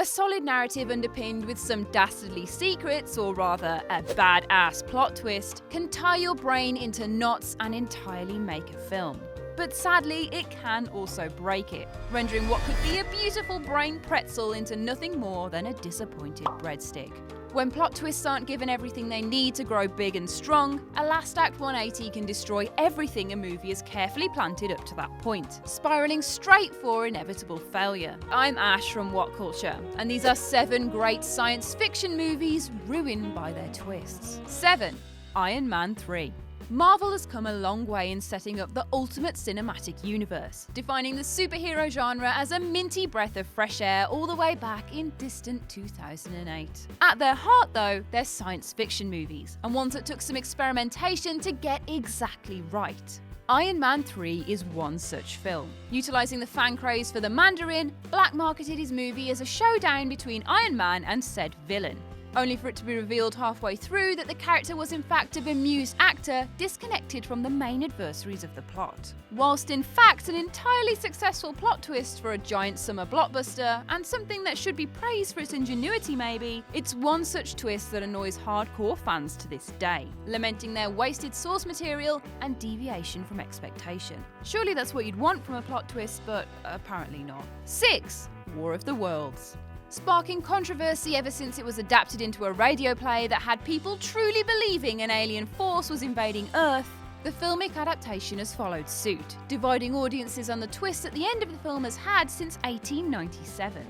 A solid narrative underpinned with some dastardly secrets, or rather a badass plot twist, can tie your brain into knots and entirely make a film. But sadly, it can also break it, rendering what could be a beautiful brain pretzel into nothing more than a disappointed breadstick. When plot twists aren't given everything they need to grow big and strong, a last act 180 can destroy everything a movie has carefully planted up to that point, spiralling straight for inevitable failure. I'm Ash from What Culture, and these are 7 great science fiction movies ruined by their twists. 7. Iron Man 3. Marvel has come a long way in setting up the ultimate cinematic universe, defining the superhero genre as a minty breath of fresh air all the way back in distant 2008. At their heart, though, they're science fiction movies, and ones that took some experimentation to get exactly right. Iron Man 3 is one such film. Utilising the fan craze for the Mandarin, Black marketed his movie as a showdown between Iron Man and said villain, only for it to be revealed halfway through that the character was in fact a bemused actor disconnected from the main adversaries of the plot. Whilst in fact an entirely successful plot twist for a giant summer blockbuster, and something that should be praised for its ingenuity maybe, it's one such twist that annoys hardcore fans to this day, lamenting their wasted source material and deviation from expectation. Surely that's what you'd want from a plot twist, but apparently not. 6. War of the Worlds. Sparking controversy ever since it was adapted into a radio play that had people truly believing an alien force was invading Earth, the filmic adaptation has followed suit, dividing audiences on the twist that the end of the film has had since 1897.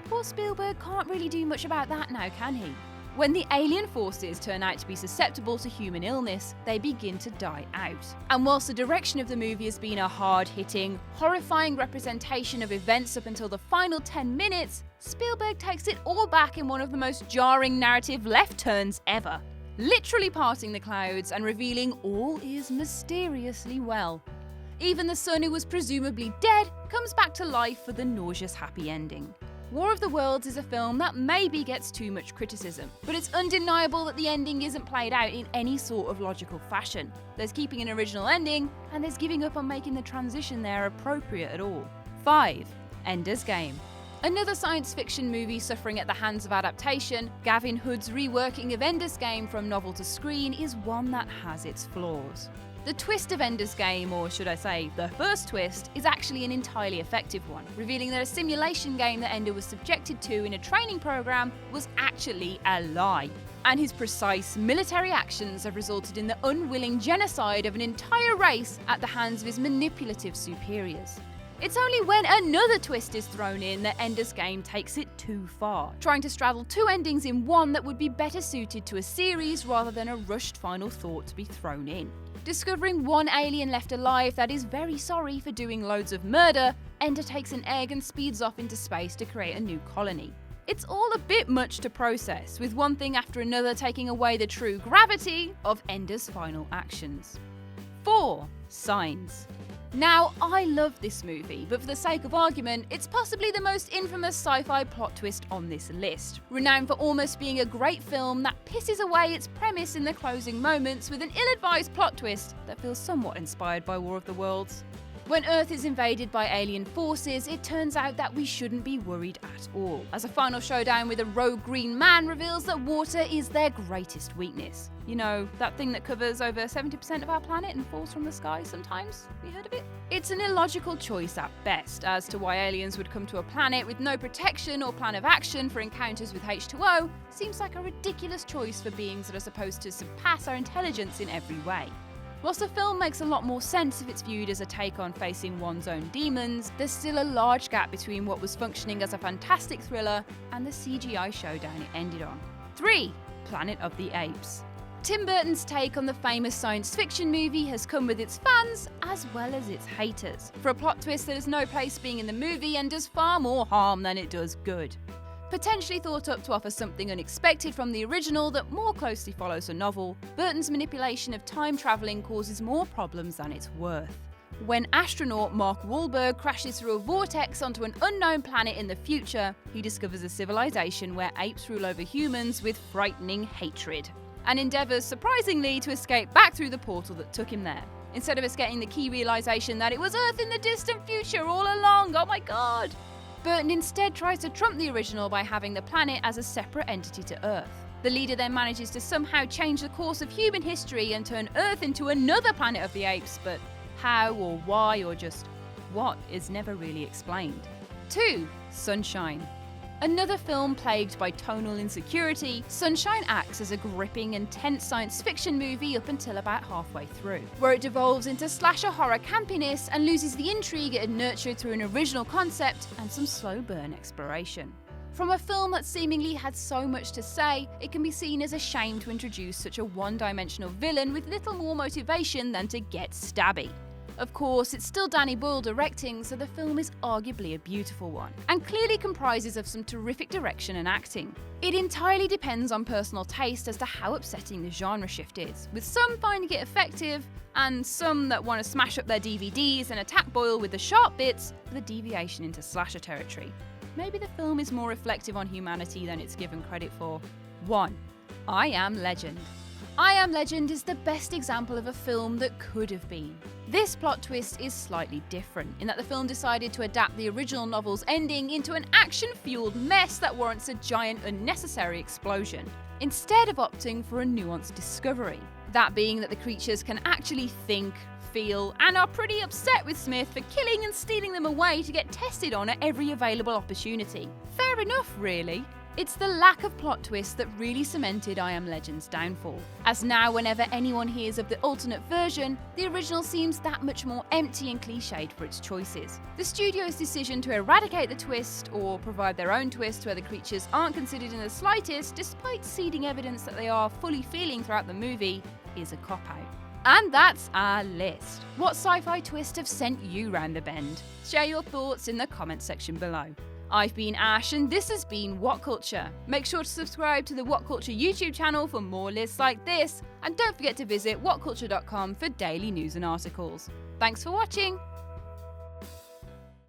Poor Spielberg can't really do much about that now, can he? When the alien forces turn out to be susceptible to human illness, they begin to die out. And whilst the direction of the movie has been a hard-hitting, horrifying representation of events up until the final 10 minutes, Spielberg takes it all back in one of the most jarring narrative left turns ever, literally parting the clouds and revealing all is mysteriously well. Even the son who was presumably dead comes back to life for the nauseous happy ending. War of the Worlds is a film that maybe gets too much criticism, but it's undeniable that the ending isn't played out in any sort of logical fashion. There's keeping an original ending, and there's giving up on making the transition there appropriate at all. 5. Ender's Game. Another science fiction movie suffering at the hands of adaptation, Gavin Hood's reworking of Ender's Game from novel to screen is one that has its flaws. The twist of Ender's Game, or should I say, the first twist, is actually an entirely effective one, revealing that a simulation game that Ender was subjected to in a training program was actually a lie. And his precise military actions have resulted in the unwilling genocide of an entire race at the hands of his manipulative superiors. It's only when another twist is thrown in that Ender's Game takes it too far, trying to straddle 2 endings in one that would be better suited to a series rather than a rushed final thought to be thrown in. Discovering one alien left alive that is very sorry for doing loads of murder, Ender takes an egg and speeds off into space to create a new colony. It's all a bit much to process, with one thing after another taking away the true gravity of Ender's final actions. 4. Signs. Now, I love this movie, but for the sake of argument, it's possibly the most infamous sci-fi plot twist on this list, renowned for almost being a great film that pisses away its premise in the closing moments with an ill-advised plot twist that feels somewhat inspired by War of the Worlds. When Earth is invaded by alien forces, it turns out that we shouldn't be worried at all, as a final showdown with a rogue green man reveals that water is their greatest weakness. You know, that thing that covers over 70% of our planet and falls from the sky sometimes? You heard of it? It's an illogical choice at best as to why aliens would come to a planet with no protection or plan of action for encounters with H2O. Seems like a ridiculous choice for beings that are supposed to surpass our intelligence in every way. Whilst the film makes a lot more sense if it's viewed as a take on facing one's own demons, there's still a large gap between what was functioning as a fantastic thriller and the CGI showdown it ended on. 3. Planet of the Apes. Tim Burton's take on the famous science fiction movie has come with its fans as well as its haters, for a plot twist that has no place being in the movie and does far more harm than it does good. Potentially thought up to offer something unexpected from the original that more closely follows the novel, Burton's manipulation of time travelling causes more problems than it's worth. When astronaut Mark Wahlberg crashes through a vortex onto an unknown planet in the future, he discovers a civilization where apes rule over humans with frightening hatred, and endeavours, surprisingly, to escape back through the portal that took him there, instead of us getting the key realisation that it was Earth in the distant future all along. Oh my god! Burton instead tries to trump the original by having the planet as a separate entity to Earth. The leader then manages to somehow change the course of human history and turn Earth into another planet of the apes, but how or why or just what is never really explained. 2. Sunshine. Another film plagued by tonal insecurity, Sunshine acts as a gripping and tense science fiction movie up until about halfway through, where it devolves into slasher horror campiness and loses the intrigue it had nurtured through an original concept and some slow burn exploration. From a film that seemingly had so much to say, it can be seen as a shame to introduce such a one-dimensional villain with little more motivation than to get stabby. Of course, it's still Danny Boyle directing, so the film is arguably a beautiful one, and clearly comprises of some terrific direction and acting. It entirely depends on personal taste as to how upsetting the genre shift is, with some finding it effective, and some that want to smash up their DVDs and attack Boyle with the sharp bits for the deviation into slasher territory. Maybe the film is more reflective on humanity than it's given credit for. 1. I Am Legend. I Am Legend is the best example of a film that could have been. This plot twist is slightly different, in that the film decided to adapt the original novel's ending into an action-fueled mess that warrants a giant unnecessary explosion, instead of opting for a nuanced discovery. That being that the creatures can actually think, feel, and are pretty upset with Smith for killing and stealing them away to get tested on at every available opportunity. Fair enough, really. It's the lack of plot twist that really cemented I Am Legend's downfall, as now whenever anyone hears of the alternate version, the original seems that much more empty and cliched for its choices. The studio's decision to eradicate the twist, or provide their own twist where the creatures aren't considered in the slightest, despite seeding evidence that they are fully feeling throughout the movie, is a cop-out. And that's our list. What sci-fi twist have sent you round the bend? Share your thoughts in the comments section below. I've been Ash and this has been What Culture. Make sure to subscribe to the What Culture YouTube channel for more lists like this, and don't forget to visit whatculture.com for daily news and articles. Thanks for watching!